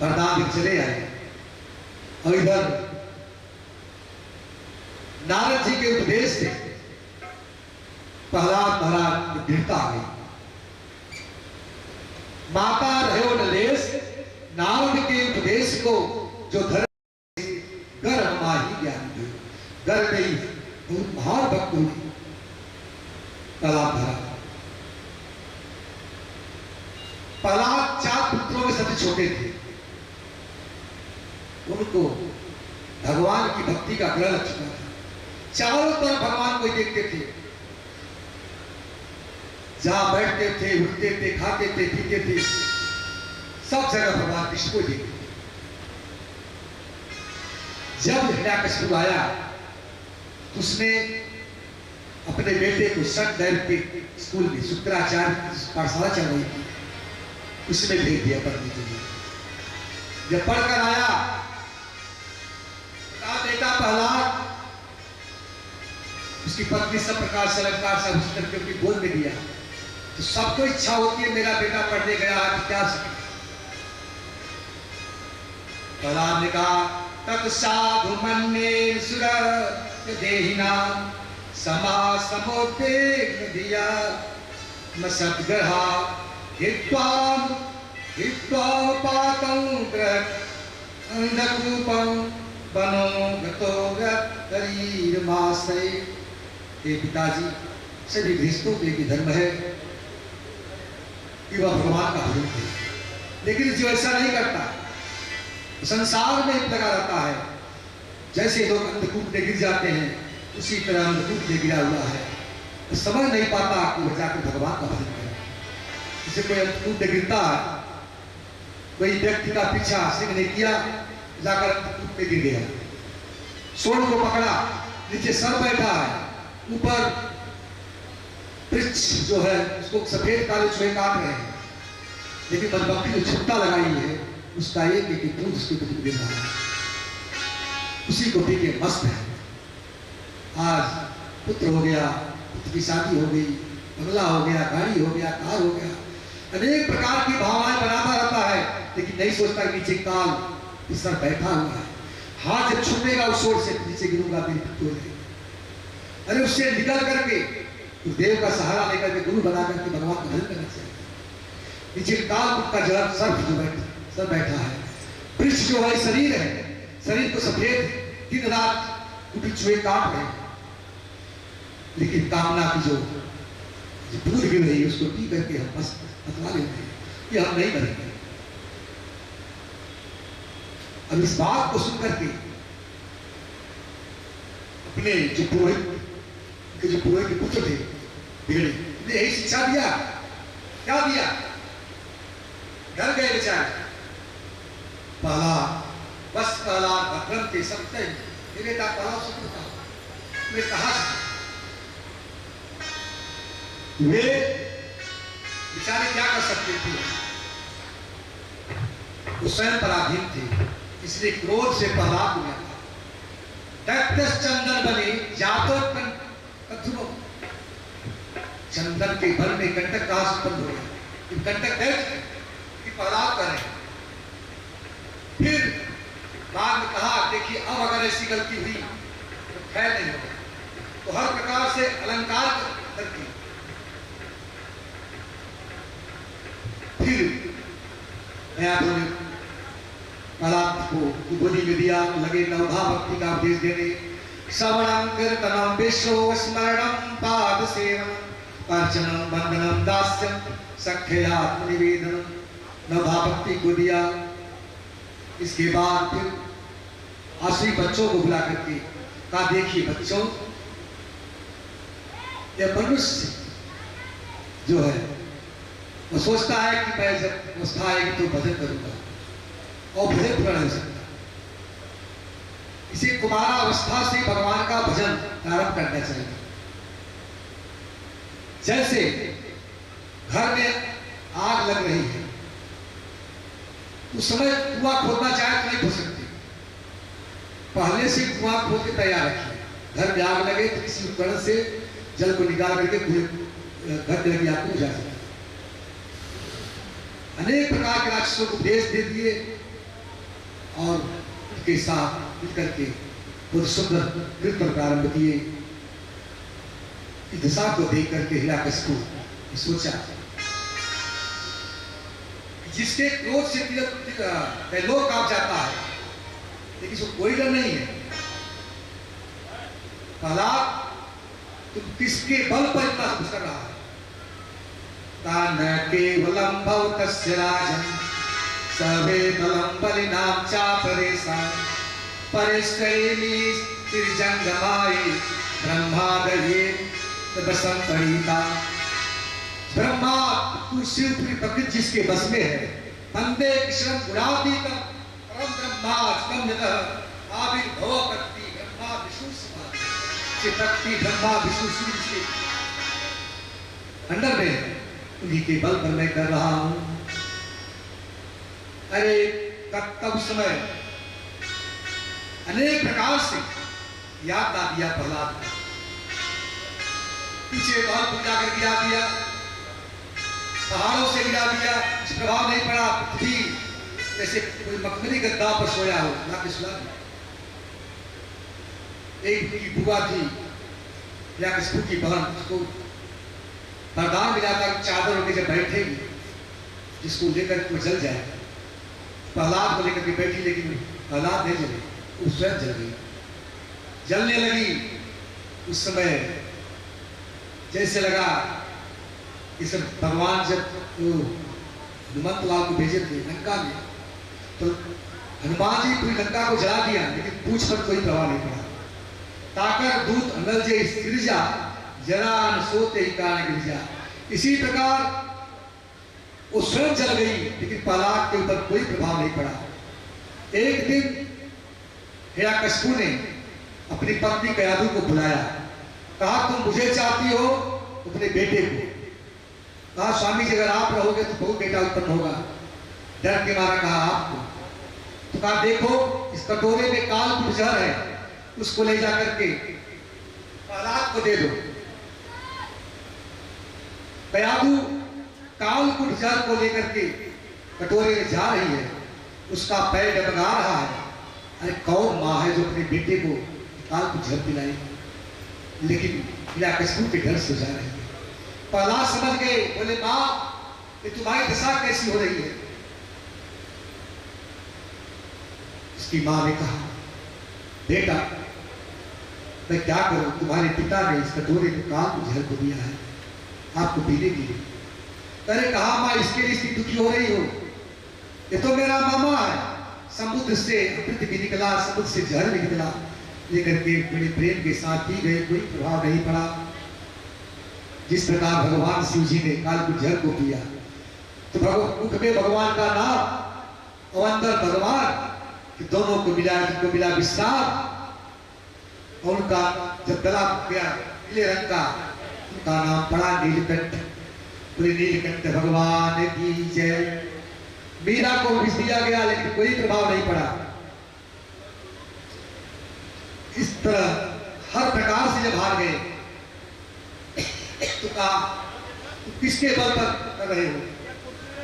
वरदान चले आए। और इधर नारद जी के उपदेश से प्रहलाद महाराज में दृढ़ता आ गई। माता रहो नलेश, नारद के उपदेश को जो धर्म गर्भ माही ज्ञान दे, गर्भ में ही बहुत महान भक्त हुई प्रहलाद महाराज। प्रहलाद 4 पुत्रों में सबसे छोटे थे, उनको भगवान की भक्ति का ग्रह लग चुका था। चारों तरफ भगवान को देखते थे, जहां बैठते थे, उठते थे, खाते थे, पीते थे, सब जगह भगवान कृष्ण को देखते थे। जब हिरण्यकशिपु आया तो उसने अपने बेटे को सटदैव के स्कूल में, शुक्राचार्य पाठशाला चल रही थी, उसमें भेज दिया पढ़ने के लिए। जब पढ़कर आया, बेटा प्रहलाद, उसकी पत्नी सब प्रकार से अलंकार सब उस करके उसकी गोद में दिया। तो सबको इच्छा होती है मेरा बेटा पढ़ने गया है तो क्या सीखे। प्रहलाद ने कहा, तत्साधु मन्ये सुर देहिना समा समोपेग्न दिया मसद्ग्रहा हित्वाम हित्वापातं ग्रह अंधकूपं बनो गतो गरीर मासे। हे पिताजी, सभी गृहस्थों के एक धर्म है कि वह भगवान का भजन करे, लेकिन जो ऐसा नहीं करता संसार में लगा रहता है। जैसे लोग अंधकूप में गिर जाते हैं, उसी तरह अंधकूप में गिरा हुआ है, तो समझ नहीं पाता कि वह जाकर भगवान का भजन करे। जैसे कोई अंधकूप में गिरता है, कोई व्यक्ति का पीछा सिंह ने किया, जाकर अंधकूप में गिर गया, सोड़ को पकड़ा, नीचे सर बैठा है, ऊपर वृक्ष जो है उसको सफेद काले चूहे काट रहे हैं, लेकिन मधुमक्खी जो छत्ता लगाई है उसका एक एक दूध उसके ऊपर गिर रहा है, उसी को पी के मस्त है। आज पुत्र हो गया, पुत्र की शादी हो गई, बंगला हो गया, गाड़ी हो गया, कार हो गया, अनेक प्रकार की भावनाएं बनाता रहता है, लेकिन नहीं सोचता कि नीचे काल इस पर बैठा हुआ है, हाथ जब छूटेगा उस ओर से नीचे गिरूंगा मेरी मृत्यु हो जाएगी। अरे उससे निकल करके देव का सहारा लेकर के गुरु बना करके भगवान का भजन करना चाहिए। नीचे काल का जड़ सर्प जो बैठा है, वृक्ष जो है शरीर है, शरीर को सफेद दिन रात चूहे काट रहे हैं, लेकिन कामना की जो दूध गिर रही है उसको पी करके हम बस बतला लेते हैं कि हम नहीं मरेंगे। अब इस बात को सुनकर के अपने जो पुरोहित के पुत्र थे बिगड़े, यही शिक्षा दिया। क्या दिया? डर गए बेचारे। प्रहलाद बस प्रहलाद भद्रम के सत्य बेटा प्रहलाद शुक्र था, वे कहा वे बेचारे क्या कर सकते थे, वो स्वयं पराधीन थे, इसलिए क्रोध से प्रहलाद हुआ था। दैत्यस चंदन बने जातो चंदन के बल में कंटक कहां से उत्पन्न हो गया, कंटक दैत्य कि प्रहलाद करें। फिर बाद में कहा देखिए अब अगर ऐसी गलती हुई तो खैर नहीं होगा, तो हर प्रकार से अलंकार करके फिर प्रहलाद को गोदी में दिया, लगे नवधा भक्ति का उपदेश देने। श्रवणं कीर्तनं विष्णु स्मरणं पाद सेवनम् अर्चनम वंदनम दास्यम सख्यात्म निवेदनम, नवधा भक्ति को दिया। इसके बाद फिर आश्री बच्चों को बुला करके कहा देखिए बच्चों, यह मनुष्य जो है वो सोचता है कि मैं जब अवस्था आएगी तो भजन करूंगा, और भजन पूरा नहीं हो सकता। इसे कुमारा अवस्था से भगवान का भजन प्रारंभ करना चाहिए। जैसे घर में आग लग रही है, उस समय कुआं खोदना चाहे तो नहीं खोद सकते, पहले से कुआं खोद के तैयार रखिए। घर में आग लगे तो किसी उपकरण से जल को निकाल करके पूरे घर में लगी आग को बुझा सकते। अनेक प्रकार के राक्षसों को उपदेश दे दिए और उनके साथ मिलकर के बहुत सुंदर कीर्तन प्रारंभ किए। इस दिशा को देख करके हिरण्यकशिपु ने सोचा जिसके क्रोध से लोग कांप जाता है, लेकिन इसको कोई डर नहीं है। प्रहलाद तुम किसके बल पर इतना कुछ कर रहा है? न केवलम भवतस्य राजन् सर्वे बलं बलिनां चापरेषां परिष्करेमि त्रिजंगमाय ब्रह्मादये तदसं परिता। ब्रह्मा शिवपुरी प्रकृति जिसके बस में है, वंदे कृष्णं गुणातीतं परम ब्रह्मास्तं यतः आविर्भव प्रकृति ब्रह्मा विष्णु समाधि प्रकृति ब्रह्मा विष्णु सूर्य के अंदर में उन्हीं के बल पर मैं कर रहा हूं। अरे तब समय अनेक प्रकार से याद ना दिया प्रहलाद को, पीछे बाल पूजा कर गिरा दिया, पहाड़ों से गिरा दिया, कुछ प्रभाव नहीं पड़ा। पृथ्वी जैसे कोई मखमली गद्दा पर सोया हो ना कि सुना। एक की बुआ थी या किसको की बहन, उसको वरदान मिला था चादर होकर जब बैठेगी जिसको लेकर वो जल जाएगा। प्रहलाद को लेकर के बैठी, लेकिन प्रहलाद नहीं जले, वो स्वयं जल गई, जलने लगी। उस समय जैसे लगा कि सब भगवान जब हनुमंत लाल को भेजे थे लंका में, तो हनुमान जी पूरी लंका को जला दिया, लेकिन पूछ पर कोई प्रभाव नहीं पड़ा। ताकर दूत अंगल जे गिरजा जरा न सोते ही कान गिरजा। इसी प्रकार वो स्वयं जल गई, लेकिन प्रहलाद के ऊपर कोई प्रभाव नहीं पड़ा। एक दिन हिरण्यकशिपु ने अपनी पत्नी कयाधु को बुलाया, कहा तुम मुझे चाहती हो अपने बेटे को? कहा स्वामी जी अगर आप रहोगे तो बहुत बेटा उत्पन्न होगा। डर के मारा कहा आपको? तो कहा देखो इस कटोरे में कालकूट जहर है, उसको ले जाकर के प्रहलाद को दे दो। कयाधु कालकूट जहर को लेकर के कटोरे में जा रही है, उसका पैर डबका रहा है। अरे कौन माँ है जो अपने बेटे को कालकूट जहर पिलाई? लेकिन हिरण्यकशिपु के डर से जा रही है। प्रहलाद समझ गए, बोले माँ ये तुम्हारी दशा कैसी हो रही है? उसकी माँ ने कहा बेटा मैं क्या करूं, तुम्हारे पिता ने इस कटोरे में कालकूट जहर को दिया है आपको पीने के लिए। अरे कहा माँ इसके लिए इतनी दुखी हो रही हो? ये तो मेरा मामा है, समुद्र से अमृत भी निकला, समुद्र से जहर भी निकला, लेकर के बड़े प्रेम के साथ पी गए, कोई प्रभाव नहीं पड़ा। जिस प्रकार भगवान शिव जी ने कालकूट जहर को पिया, तो मुख में भगवान का नाम और अंदर भगवान, कि दोनों को मिला विश्राम। और उनका जब गला गया नीले रंग का, उनका नाम पड़ा नीलकंठ। पूरे नीलकंठ भगवान की जय। मीरा को विष दिया गया लेकिन कोई प्रभाव नहीं पड़ा। इस तरह हर प्रकार से जब हार गए तो कहा तो किसके बल पर कर रहे हो?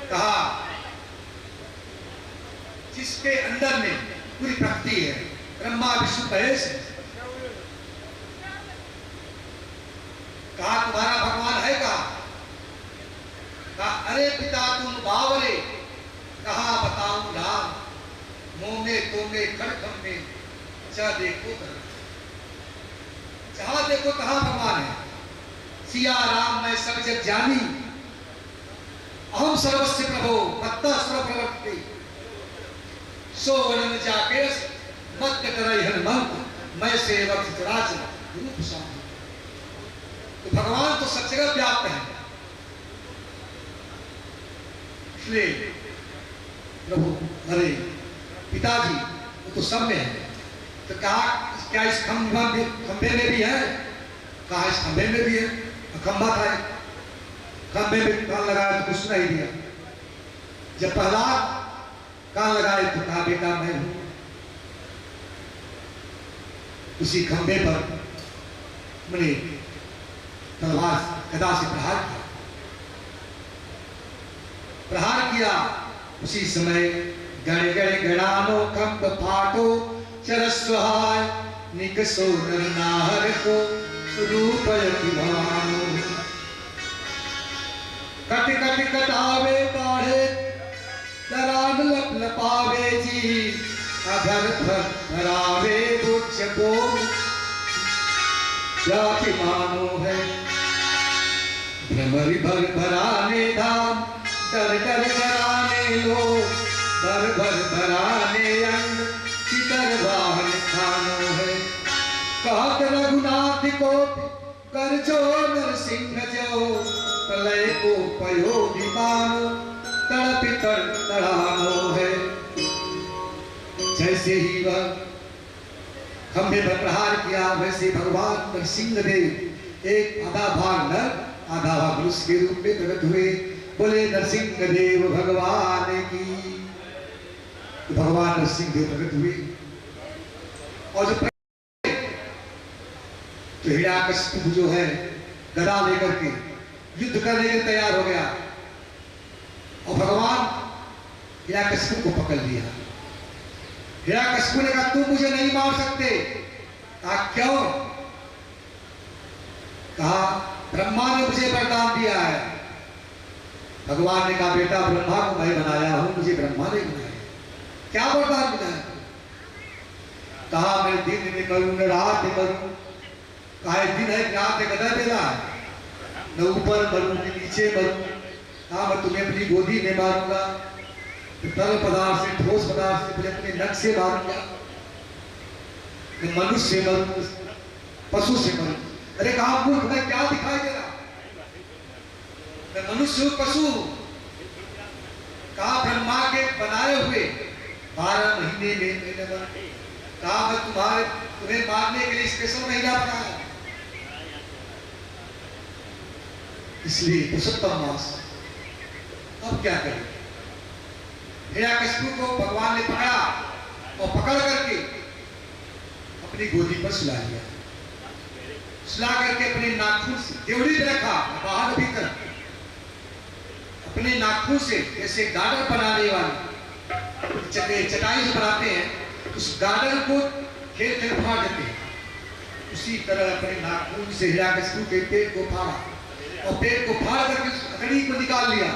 कहा जिसके अंदर में पूरी प्रकृति है, ब्रह्मा विष्णु महेश। कहा तुम्हारा भगवान है? कहा अरे पिता तुम बावरे। कहा बताऊं राम, मुंह में तो में खड़खम में देखो जहां देखो कहां भगवान है। सिया राम मैं सब जग जानी, अहम सर्वस्व प्रभो मत्ता सर्व प्रवर्तते। सो अनन जाके मत कतरई हनुमंत, मैं सेवक चराचर रूप स्वामी। तो भगवान तो सब जगह व्याप्त है। इसलिए प्रभु अरे पिताजी वो तो सब में है। तो कहा क्या इस खंभे में भी है? कहा इस खंभे में भी है। खंभा था, खंभे में कान लगाया तो कुछ नहीं दिया। जब प्रहलाद कान लगाए तो कहा बेटा मैं हूं। उसी खंभे पर मैंने तलवार गदा से प्रहार किया। उसी समय गण गण गणानो कंप फाटो चरस्वहाय निकसो नर नाहर को रूपयति भानो। कट कट कटावे बाढ़े दरान लप लपावे जी, अधर भर भरावे बुझ को जाति मानो है। भ्रमर भर भराने धाम, डर डर डराने लोग, भर भर भराने अंग, चितर वाहन खानो है। कहत रघुनाथ को कर जो नरसिंह जो, प्रलय को पयो विमानो, तड़प तड़ानो है। जैसे ही वह खंभे पर प्रहार किया वैसे भगवान नरसिंह देव एक आधा भाग नर आधा भाग मनुष्य के रूप में प्रकट हुए। बोले नरसिंह देव भगवान की। तो भगवान नरसिंह देव प्रकट हुए और जो तो हिरण्यकशिपु जो है गदा लेकर के युद्ध करने के तैयार हो गया और भगवान हिरण्यकशिपु को पकड़ लिया। हिरण्यकशिपु ने कहा तुम मुझे नहीं मार सकते। कहा क्यों? कहा ब्रह्मा ने मुझे वरदान दिया है। भगवान ने कहा बेटा ब्रह्मा को मैं बनाया हूं, मुझे ब्रह्मा ने बनाया। क्या वरदान मिला है? कहा मैं दिन में करूं न रात में करूं। कहा दिन है रात है गदा बेला है, न ऊपर मरूं न नीचे मरूं। कहा मैं तुम्हें अपनी गोदी में मारूंगा, तरल पदार्थ से ठोस पदार्थ से मुझे अपने नख से मारूंगा, न मनुष्य से मरूं पशु से मरूं। अरे कहा मूर्ख मैं क्या दिखाई दे रहा? मैं मनुष्य हूं पशु? कहा ब्रह्मा के बनाए हुए 12 महीने में मैंने कहा मैं तुम्हें मारने के लिए स्पेशल महीना बनाया, इसलिए पुरुषोत्तम मास। अब क्या करें? हिरण्यकशिपु को भगवान ने पकड़ा और पकड़ करके अपनी गोदी पर सुला लिया। सुला करके अपने नाखून से देवड़ी पे रखा, बाहर भीतर अपने नाखून से जैसे गार्डन बनाने वाले चटाई जो बनाते हैं उस गार्डन को खेल खेल फाड़ देते हैं, उसी तरह अपने नाखून से हिरण्यकशिपु के पेट को फाड़ा और पेट को फाड़ करके हथेली को निकाल लिया।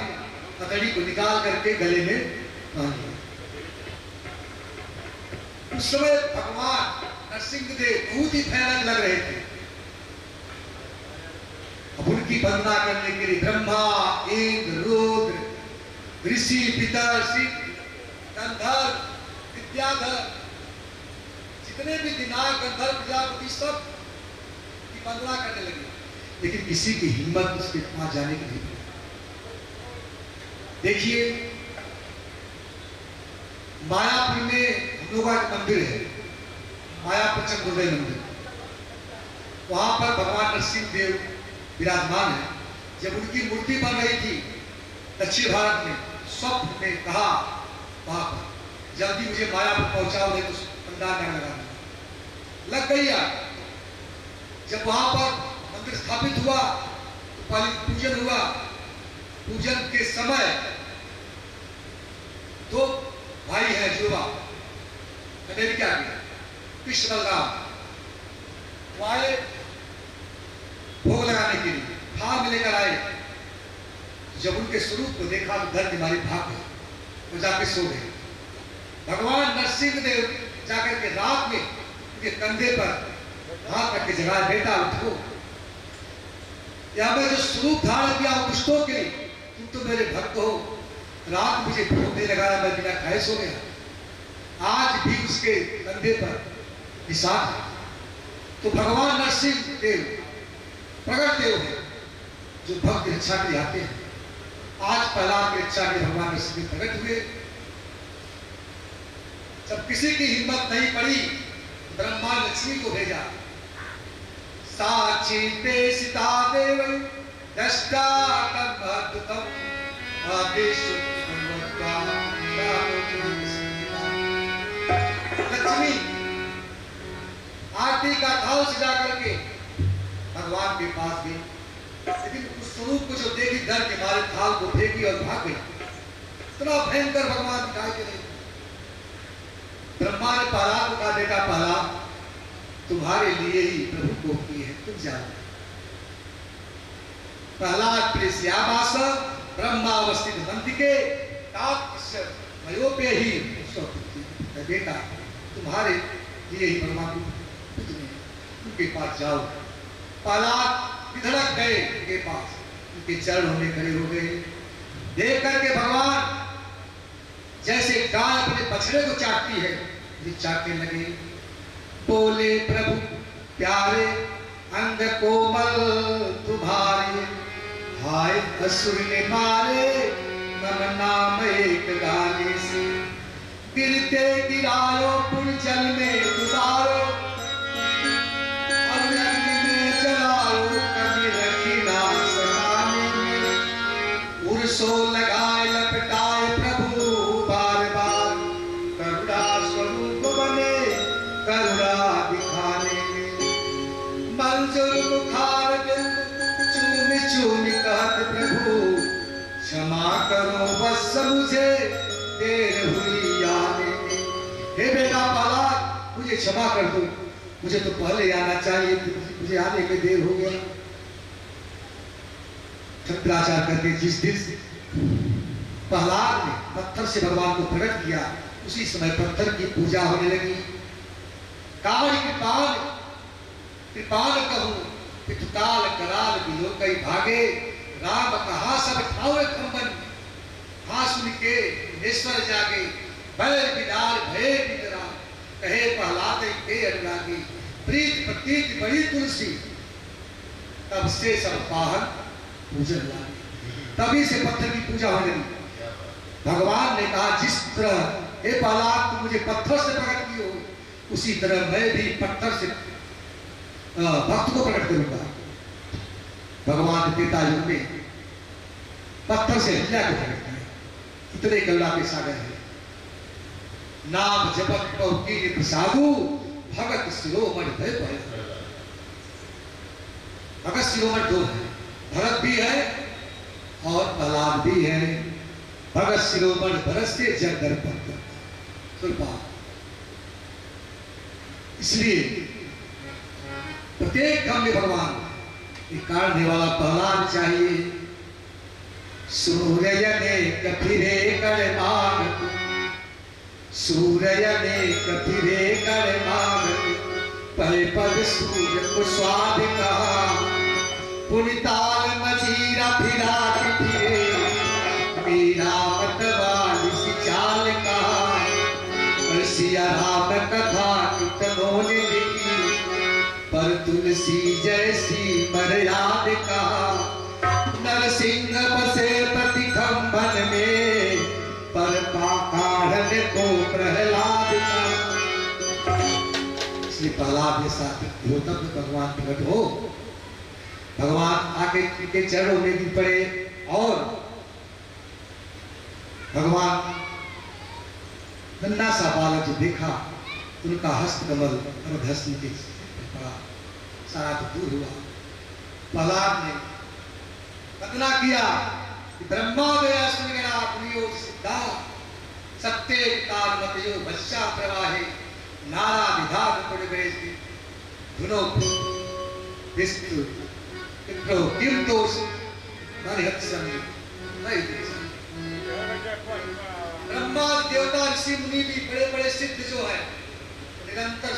हथेली को निकाल करके गले में बांध लिया। उस समय भगवान नरसिंह देव बहुत ही भयानक लग रहे थे। अब उनकी वंदना करने के लिए ब्रह्मा इंद्र रुद्र ऋषि पितर सिद्ध गंधर्व विद्याधर जितने भी दिनार गंधर्व प्रजापति सब की वंदना करने लगे, लेकिन किसी की हिम्मत उसके पास जाने की नहीं। देखिए, मायापुर में हम लोगों का मंदिर है, मायापुर चंद्रोदय मंदिर। वहां पर भगवान नरसिंह देव विराजमान है। जब उनकी मूर्ति बन रही थी दक्षिण भारत में, स्वप्न में कहा वहां पर जल्दी मुझे मायापुर पहुंचाओ, नहीं तो पंडाल न लगाना। लग गई आग। जब वहां पर मंदिर स्थापित हुआ तो पहले पूजन हुआ। पूजन के समय दो भाई हैं जुड़वा, अमेरिका के, कृष्ण बलराम, आए भोग लगाने के लिए, थाल में लेकर आए। जब उनके स्वरूप को देखा तो डर की मारी भाग गए, वो जाके सो गए। भगवान नरसिंह देव जाकर के रात में उनके कंधे पर हाथ रख के जगाए, बेटा उठो, या मैं जो स्वरूप धारण किया हूं दुष्टों के लिए, तुम तो मेरे भक्त हो, रात मुझे भोग नहीं लगाया, मैं बिना खाए सो गया। आज भी उसके कंधे पर निशान है। तो भगवान नरसिंह देव प्रगट देव है जो भक्त की रक्षा के लिए आते हैं। आज प्रहलाद की रक्षा के भगवान नरसिंह देव प्रकट हुए। जब किसी की हिम्मत नहीं पड़ी, ब्रह्मा लक्ष्मी को भेजा। साक्षी ते सीता देव दष्टा तम लक्ष्मी आरती का थाल सजा करके भगवान के पास गई, लेकिन उस स्वरूप को जो देखी डर के मारे थाल को फेंकी और भाग गई। इतना भयंकर भगवान दिखाई दे रहे। ब्रह्मा ने प्रहलाद को कहा, बेटा प्रहलाद, तुम्हारे लिए ही प्रभु को की है, तुम जाओ। प्रहलाद प्रेस्यावास ब्रह्मावस्थित मंतिके तापस्य मयोपे ही बेटा, तुम्हारे लिए ही भगवान उनके पास जाओ। प्रहलाद विधड़क गए उनके पास, उनके चरणों में खड़े हो गए। देख करके भगवान जैसे गाय अपने बछड़े को चाटती है, ये चाटने लगे। बोले प्रभु प्यारे अंग कोमल तुम्हारे, हाय असुर ने मारे मम नाम एक गाने से। गिरते गिरायो पुर जल में उतारो, अग्नि में जलाओ, कभी रखी ना समाने में। उर्सो लगाए लपटाए प्रभु बार बार, करुणा स्वरूप बने करुणा दिखाने में। मंजूर मुखार चूम चूम कहत प्रभु, क्षमा करो बस मुझे देर हुई आने में। हे बेटा प्रहलाद, मुझे क्षमा कर दो, मुझे तो पहले आना चाहिए, मुझे आने में देर हो गया। शंकराचार्य कहते जिस दिन प्रहलाद ने पत्थर से भगवान को प्रकट किया, उसी समय पत्थर की पूजा होने लगी। काल कृपाल कृपाल कहूं पितकाल कराल बिलो कई भागे, राम कहा सब ठावे कंबन। हाँ सुन के ईश्वर जागे, बैर बिदार भय बिदरा, कहे प्रहलाद के अनुरागी। प्रीत प्रतीत बड़ी तुलसी, तब से सब पाहन पूजन लागे। तभी से पत्थर की पूजा होने लगी। भगवान ने कहा जिस तरह हे प्रहलाद तुम मुझे पत्थर से प्रकट किए हो, उसी तरह मैं भी पत्थर से भक्त को प्रकट करूंगा। भगवान पिता युग में पत्थर से हृदय को प्रकट किया। इतने करुणा के सागर है। नाम जपत पौकी प्रसादु, भगत शिरोमणि भय भय। भगत शिरोमणि दो है, भरत भी है और प्रहलाद भी है। भगत शिरोमणि भरत से जग दर्पण कृपा। इसलिए प्रत्येक काम में भगवान काटने वाला प्रहलाद चाहिए। सूर्य ने कफिरे कर मांग, सूर्य ने कफिरे कर मांग, पल पद सूर्य को स्वाद कहा। पुनिताल मजीरा फिरा फिरे, मीरा मतवाली सी चाल कहा। सिया राम कथा कितनों ने लिखी, पर तुलसी जैसी मर्याद कहा। नरसिंह बसे प्रति खंभन में, इसलिए प्रहलाद जैसा व्यक्ति हो तब तो भगवान प्रकट हो। भगवान आके उनके चरणों में गिर पड़े और भगवान नन्हा सा बालक जो देखा, उनका हस्त कमल हस्त के पड़ा, सारा तो दूर हुआ। प्रहलाद ने कथना किया कि ब्रह्मोदय सुनियो सिद्धा सत्य काल मतयो बच्चा प्रवाहे नारा विधान पुण्य धुनो विष्णु किम दोष नरिहत्सन नहीं ब्रह्मा देवता ऋषि मुनि भी बड़े बड़े सिद्ध जो है निरंतर